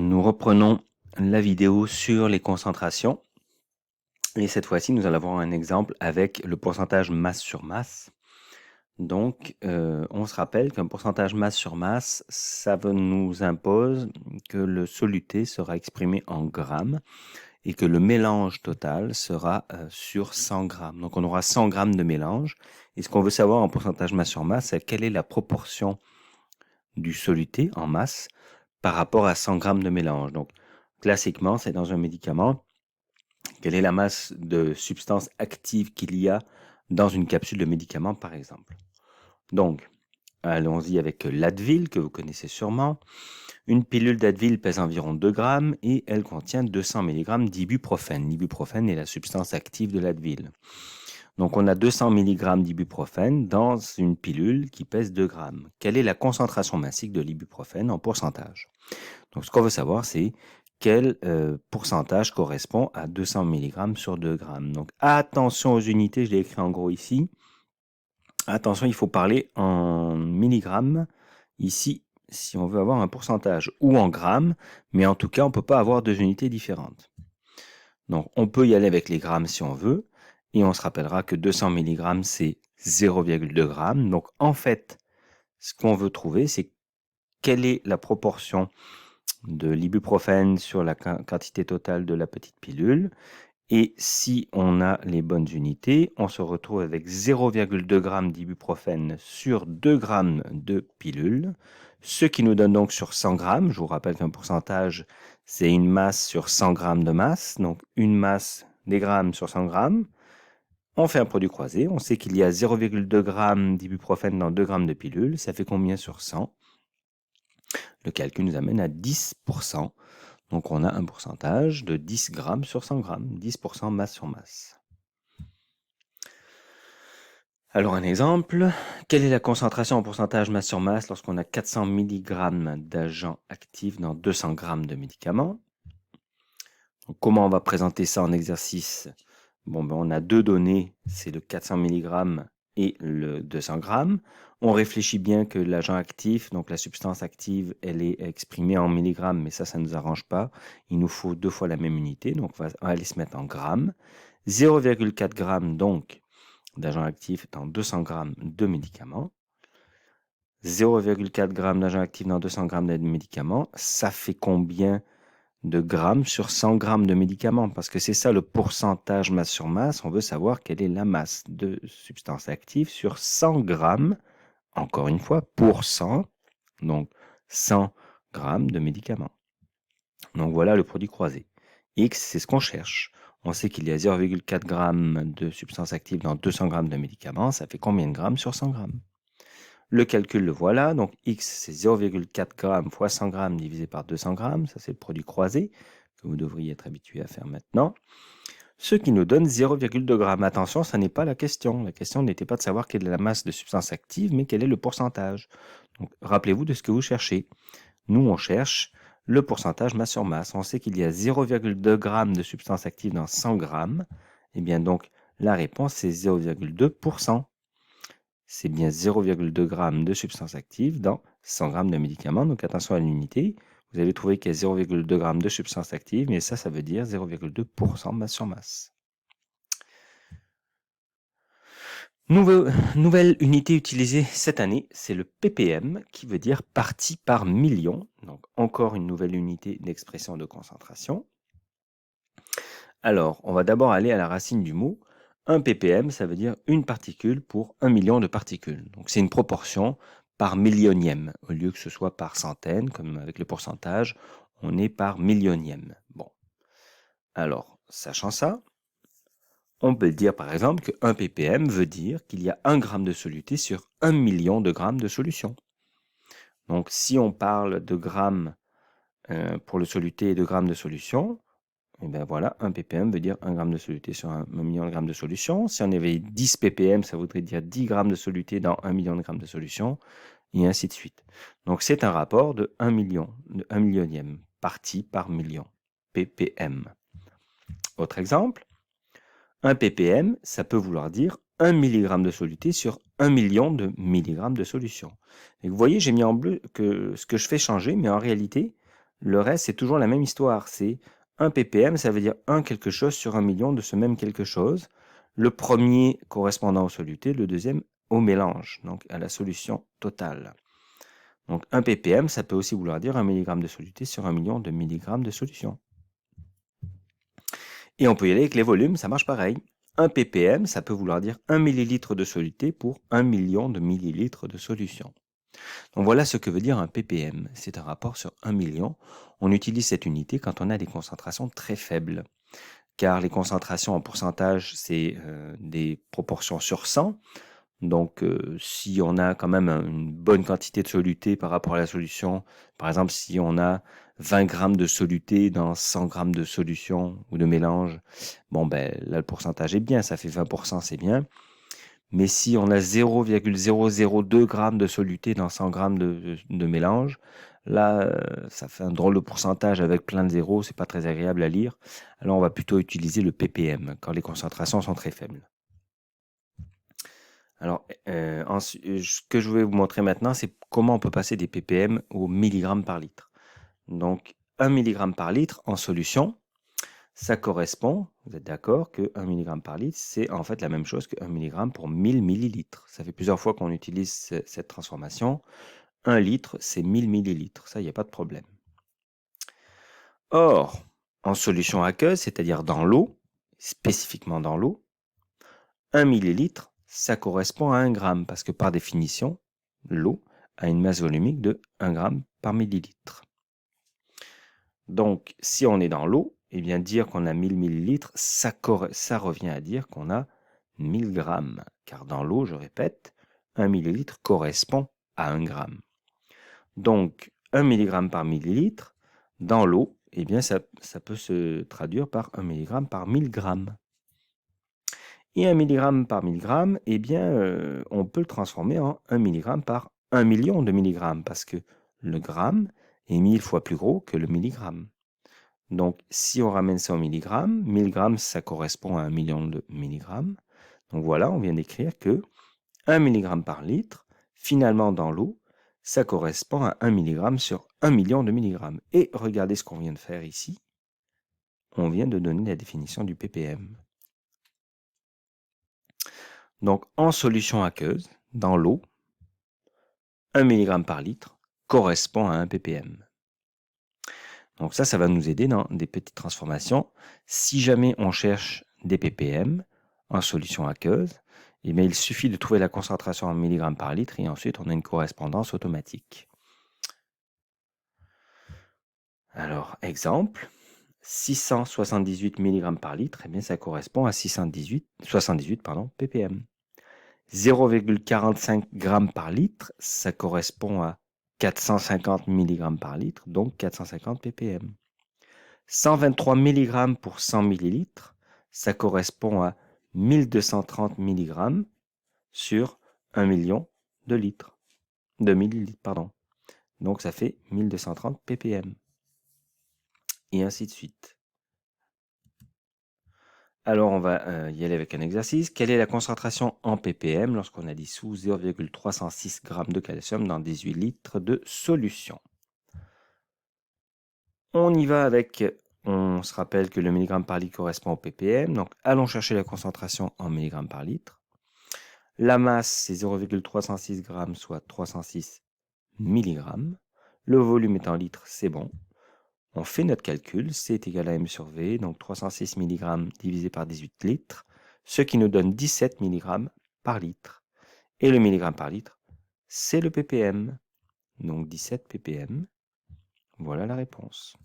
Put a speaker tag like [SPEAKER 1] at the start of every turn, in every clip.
[SPEAKER 1] Nous reprenons la vidéo sur les concentrations et cette fois-ci nous allons avoir un exemple avec le pourcentage masse sur masse. Donc on se rappelle qu'un pourcentage masse sur masse, ça nous impose que le soluté sera exprimé en grammes et que le mélange total sera sur 100 grammes. Donc on aura 100 grammes de mélange et ce qu'on veut savoir en pourcentage masse sur masse, c'est quelle est la proportion du soluté en masse par rapport à 100 grammes de mélange. Donc, classiquement, c'est dans un médicament, quelle est la masse de substance active qu'il y a dans une capsule de médicament, par exemple. Donc, allons-y avec l'Advil, que vous connaissez sûrement. Une pilule d'Advil pèse environ 2 grammes et elle contient 200 mg d'ibuprofène. L'ibuprofène est la substance active de l'Advil. Donc, on a 200 mg d'ibuprofène dans une pilule qui pèse 2 grammes. Quelle est la concentration massique de l'ibuprofène en pourcentage? Donc, ce qu'on veut savoir, c'est quel pourcentage correspond à 200 mg sur 2 grammes. Donc, attention aux unités, je l'ai écrit en gros ici. Attention, il faut parler en milligrammes ici, si on veut avoir un pourcentage, ou en grammes, mais en tout cas, on ne peut pas avoir deux unités différentes. Donc, on peut y aller avec les grammes si on veut, et on se rappellera que 200 mg, c'est 0,2 g. Donc, en fait, ce qu'on veut trouver, c'est quelle est la proportion de l'ibuprofène sur la quantité totale de la petite pilule. Et si on a les bonnes unités, on se retrouve avec 0,2 g d'ibuprofène sur 2 g de pilule, ce qui nous donne donc sur 100 g, je vous rappelle qu'un pourcentage, c'est une masse sur 100 g de masse, donc une masse des grammes sur 100 g. On fait un produit croisé, on sait qu'il y a 0,2 g d'ibuprofène dans 2 g de pilule, ça fait combien sur 100? Le calcul nous amène à 10%. Donc on a un pourcentage de 10 grammes sur 100 grammes, 10% masse sur masse. Alors un exemple, quelle est la concentration en pourcentage masse sur masse lorsqu'on a 400 mg d'agent actif dans 200 grammes de médicaments? Donc, comment on va présenter ça en exercice? Bon, on a deux données, c'est le 400 mg et le 200 grammes. On réfléchit bien que l'agent actif, donc la substance active, elle est exprimée en milligrammes, mais ça ne nous arrange pas. Il nous faut deux fois la même unité, donc on va aller se mettre en grammes. 0,4 g donc d'agent actif dans 200 grammes de médicaments. 0,4 g d'agent actif dans 200 grammes de médicaments, ça fait combien de grammes sur 100 grammes de médicaments? Parce que c'est ça le pourcentage masse sur masse. On veut savoir quelle est la masse de substance active sur 100 grammes, encore une fois, pour 100, donc 100 grammes de médicaments. Donc voilà le produit croisé. X, c'est ce qu'on cherche. On sait qu'il y a 0,4 g de substance active dans 200 grammes de médicaments. Ça fait combien de grammes sur 100 grammes? Le calcul, le voilà. Donc, X, c'est 0,4 g fois 100 grammes divisé par 200 grammes. Ça, c'est le produit croisé que vous devriez être habitué à faire maintenant. Ce qui nous donne 0,2 g. Attention, ça n'est pas la question. La question n'était pas de savoir quelle est la masse de substance active, mais quel est le pourcentage. Donc, rappelez-vous de ce que vous cherchez. Nous, on cherche le pourcentage masse sur masse. On sait qu'il y a 0,2 g de substance active dans 100 grammes. Eh bien, donc, la réponse, c'est 0,2%. C'est bien 0,2 g de substance active dans 100 g de médicaments. Donc attention à l'unité. Vous allez trouver qu'il y a 0,2 g de substance active, mais ça veut dire 0,2% masse sur masse. Nouvelle unité utilisée cette année, c'est le ppm, qui veut dire partie par million. Donc encore une nouvelle unité d'expression de concentration. Alors, on va d'abord aller à la racine du mot. 1 ppm, ça veut dire une particule pour 1 million de particules. Donc c'est une proportion par millionième. Au lieu que ce soit par centaine, comme avec le pourcentage, on est par millionième. Bon. Alors, sachant ça, on peut dire par exemple que 1 ppm veut dire qu'il y a 1 gramme de soluté sur 1 million de grammes de solution. Donc si on parle de grammes pour le soluté et de grammes de solution, et bien voilà, 1 ppm veut dire 1 g de soluté sur 1 million de grammes de solution. Si on avait 10 ppm, ça voudrait dire 10 g de soluté dans 1 million de grammes de solution, et ainsi de suite. Donc c'est un rapport de 1 million, de 1 millionième, partie par million, ppm. Autre exemple, 1 ppm, ça peut vouloir dire 1 mg de soluté sur 1 million de milligrammes de solution. Et vous voyez, j'ai mis en bleu que ce que je fais changer, mais en réalité, Le reste, c'est toujours la même histoire. C'est 1 ppm, ça veut dire 1 quelque chose sur 1 million de ce même quelque chose. Le premier correspondant aux solutés, le deuxième au mélange, donc à la solution totale. Donc 1 ppm, ça peut aussi vouloir dire 1 mg de soluté sur 1 million de milligrammes de solution. Et on peut y aller avec les volumes, ça marche pareil. 1 ppm, ça peut vouloir dire 1 millilitre de soluté pour 1 million de millilitres de solution. Donc voilà ce que veut dire un ppm. C'est un rapport sur 1 million. On utilise cette unité quand on a des concentrations très faibles. Car les concentrations en pourcentage, c'est des proportions sur 100. Donc, si on a quand même une bonne quantité de soluté par rapport à la solution, par exemple, si on a 20 grammes de soluté dans 100 grammes de solution ou de mélange, bon, ben là, le pourcentage est bien, ça fait 20%, c'est bien. Mais si on a 0,002 grammes de soluté dans 100 grammes de mélange, là, ça fait un drôle de pourcentage avec plein de zéros, c'est pas très agréable à lire. Alors, on va plutôt utiliser le ppm quand les concentrations sont très faibles. Alors, ce que je vais vous montrer maintenant, c'est comment on peut passer des ppm au milligrammes par litre. Donc, 1 mg par litre en solution, ça correspond, vous êtes d'accord, que 1 mg par litre, c'est en fait la même chose que 1 mg pour 1000 millilitres. Ça fait plusieurs fois qu'on utilise cette transformation. 1 litre, c'est 1000 millilitres. Ça, il n'y a pas de problème. Or, en solution aqueuse, c'est-à-dire dans l'eau, spécifiquement dans l'eau, 1 millilitre, ça correspond à 1 gramme, parce que par définition, l'eau a une masse volumique de 1 gramme par millilitre. Donc, si on est dans l'eau, eh bien dire qu'on a 1000 millilitres, ça revient à dire qu'on a 1000 grammes. Car dans l'eau, je répète, 1 millilitre correspond à 1 gramme. Donc, 1 mg par millilitre, dans l'eau, eh bien ça peut se traduire par 1 mg par 1000 grammes. Et 1 mg par 1000 grammes, eh bien, on peut le transformer en 1 mg par 1 million de milligrammes, parce que le gramme est 1000 fois plus gros que le milligramme. Donc, si on ramène ça au milligramme, 1000 grammes, ça correspond à 1 million de milligrammes. Donc voilà, on vient d'écrire que 1 mg par litre, finalement dans l'eau, ça correspond à 1 mg sur 1 million de milligrammes. Et regardez ce qu'on vient de faire ici. On vient de donner la définition du ppm. Donc, en solution aqueuse, dans l'eau, 1 mg par litre correspond à 1 ppm. Donc ça va nous aider dans des petites transformations. Si jamais on cherche des ppm en solution aqueuse, eh bien, il suffit de trouver la concentration en milligrammes par litre et ensuite on a une correspondance automatique. Alors, exemple, 678 mg par litre, eh bien, ça correspond à 78 ppm. 0,45 g par litre, ça correspond à 450 mg par litre, donc 450 ppm. 123 mg pour 100 ml, ça correspond à 1230 mg sur 1 million de litres, de millilitres, pardon. Donc ça fait 1230 ppm. Et ainsi de suite. Alors on va y aller avec un exercice. Quelle est la concentration en ppm lorsqu'on a dissous 0,306 g de calcium dans 18 litres de solution? On y va avec, on se rappelle que le milligramme par litre correspond au ppm, donc allons chercher la concentration en milligrammes par litre. La masse, c'est 0,306 g, soit 306 mg. Le volume est en litres, c'est bon. On fait notre calcul, C est égal à M sur V, donc 306 mg divisé par 18 litres, ce qui nous donne 17 mg par litre. Et le milligramme par litre, c'est le ppm, donc 17 ppm. Voilà la réponse.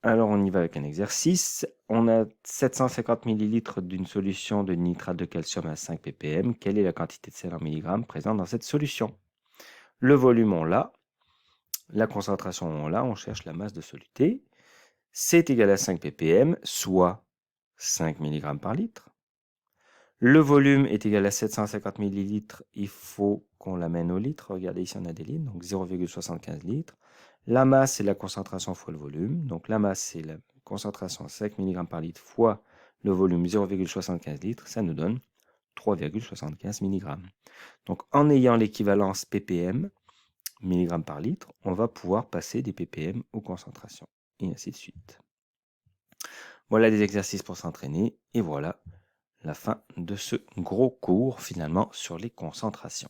[SPEAKER 1] Alors on y va avec un exercice. On a 750 ml d'une solution de nitrate de calcium à 5 ppm. Quelle est la quantité de sel en milligrammes présente dans cette solution? Le volume, on l'a. La concentration, on l'a. On cherche la masse de soluté. C'est égal à 5 ppm, soit 5 mg par litre. Le volume est égal à 750 ml. Il faut qu'on l'amène au litre. Regardez ici, on a des lignes, donc 0,75 litres. La masse, c'est la concentration fois le volume. Donc la masse, c'est la concentration 5 mg par litre fois le volume 0,75 litres. Ça nous donne 3,75 mg. Donc en ayant l'équivalence ppm, mg par litre, on va pouvoir passer des ppm aux concentrations, et ainsi de suite. Voilà des exercices pour s'entraîner, et voilà la fin de ce gros cours finalement sur les concentrations.